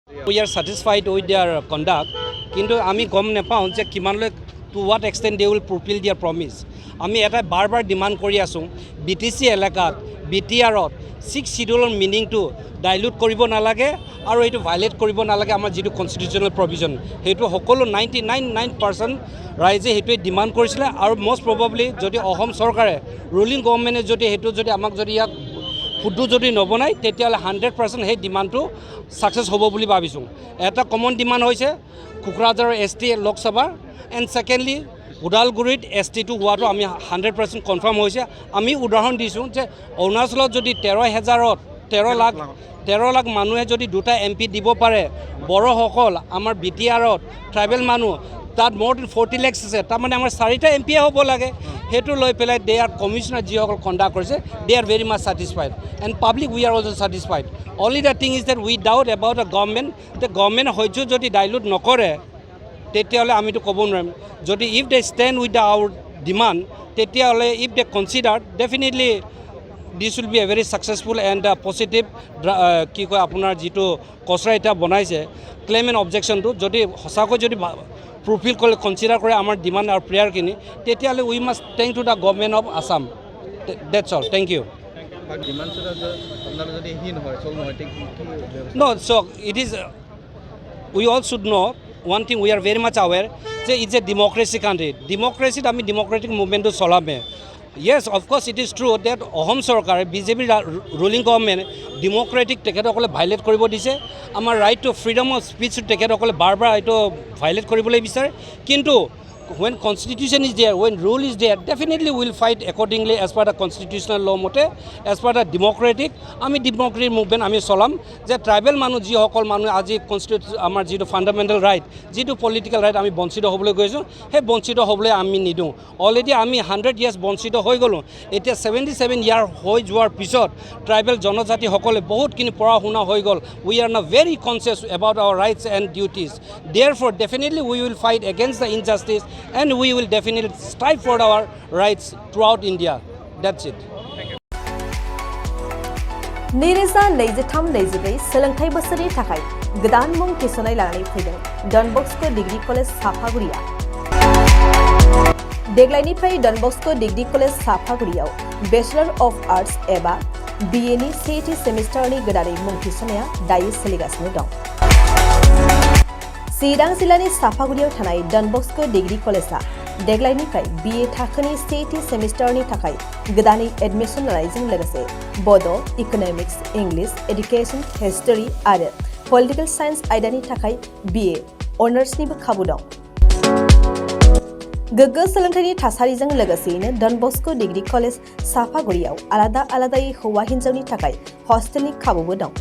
We are satisfied with their conduct, কিন্তু আমি গম নাপাওঁ যে কিমানলৈ to what extent they will fulfill their promise. আমি এটা বাৰ ডিমাণ্ড কৰি আছোঁ BTC এলেকাত BTRত 6 শিডিউলৰ মিনিংটো ডাইলুট কৰিব নালাগে আৰু এইটো ভাইলেট কৰিব নালাগে আমাৰ যিটো কনষ্টিটিউচনেল প্ৰভিজন সেইটো সকলো 99% ৰাইজে সেইটোৱে ডিমাণ্ড কৰিছিলে আৰু মষ্ট প্ৰবাবলি যদি অসম চৰকাৰে ৰুলিং গভৰ্ণমেণ্টে যদি সেইটো যদি আমাক যদি ইয়াক ফুডু যদি নবনায় তেতিয়াহ'লে 100% সেই ডিমাণ্ডটো ছাকচেছ হ'ব বুলি ভাবিছোঁ এটা কমন ডিমাণ্ড হৈছে কোকৰাঝাৰৰ ST লোকসভা এণ্ড ছেকেণ্ডলি ওদালগুৰিত ST2 হোৱাটো আমি 100% কনফাৰ্ম হৈছে আমি উদাহৰণ দিছোঁ যে অৰুণাচলত যদি 13 লাখ মানুহে যদি দুটা MP দিব পাৰে বড়োসকল আমাৰ BTRত ট্ৰাইবেল মানুহ তাত more than 40 lakhs আছে তাৰমানে আমাৰ 4টা MP হ'ব লাগে সেইটো লৈ পেলাই দে আৰ কমিশনাৰ যিসকল কণ্ডাক্ট কৰিছে they are very much satisfied and public we are also' satisfied only the thing is that we doubt about the government হয়তো যদি ডাইলুট নকৰে তেতিয়াহ'লে আমিতো ক'ব নোৱাৰিম যদি if they stand with the our demand তেতিয়াহ'লে if they consider definitely this will be a very successful and positive কি কয় আপোনাৰ যিটো কচৰা এতিয়া বনাইছে ক্লেইম এণ্ড অবজেকশ্যনটো যদি সঁচাকৈ যদি ফুলফিল কৰে কনচিডাৰ কৰে আমাৰ ডিমাণ্ড আৰু প্ৰেয়াৰখিনি তেতিয়াহ'লে we must thank to the government of Assam that's all thank you No, so it is, we all should know, one thing we are very much aware, that it's a democracy country. Democracy, I mean democratic movement to Solame. Yes, of course it is true that Ahom Sarkar, BJP ruling government, democratic teketokole violate koribo dise. Amar right to freedom of speech teketokole barbar to violate koribole bisare. Kintu when constitution is there, when rule is there, definitely we will fight accordingly as per the constitutional law mote, as per the democratic. Ami democratic movement ami solam je tribal manu ji hokol manu aji constitution amar jitu fundamental right, jitu political right ami bonchito hobole goisu, he bonchito hobole ami nidu. Already ami 100 years bonchito hoi golu. Etia 77 year hoi joar pisot tribal jonojati hokole bahut kini pora huna hoi gol. We are now very conscious about our rights and duties. Therefore, definitely we will fight against the injustice. And we will definitely strive for our rights throughout India. That's it. Nireza Neizitam Neizibay, Selangtai Basari Takai, Gdan Mung Kisonai Lani Freedom, Don Bosco Degree College Sapaguria. Deglaini Pay Don Bosco Degree College Sapaguria, Bachelor of Arts Eba, BNE CT Semester ni Gadari Mung Kisonia, Dais Seligas Nidong. Sidang Silani Sapaguria Tanai, Don Bosco Degree College, Deglaini Pay, BA Takani CT Semester ni Takai, Gadani Admission Rising Legacy, Bodo, Economics, English, Education, History, Other, Political Science, Idani Takai, BA, Honors Nibu Kabudong. Gaga Salantani Tasarizang Legacy, Don Bosco Degree College, Sapaguria, Alada Hua Hinzani Takai, Hosteli Kabudong.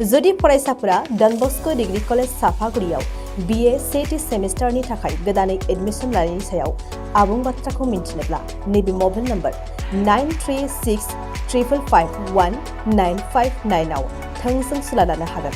Zodi Poraisapura, Don Bosco Degree College, Sapaguria, BA CT Semester ni Takai, Gadani Admission Lani Sayau, Abung Batrako Mintinabla, Nibi mobile number 936 555 1959. Thangsang Suladana Hagan.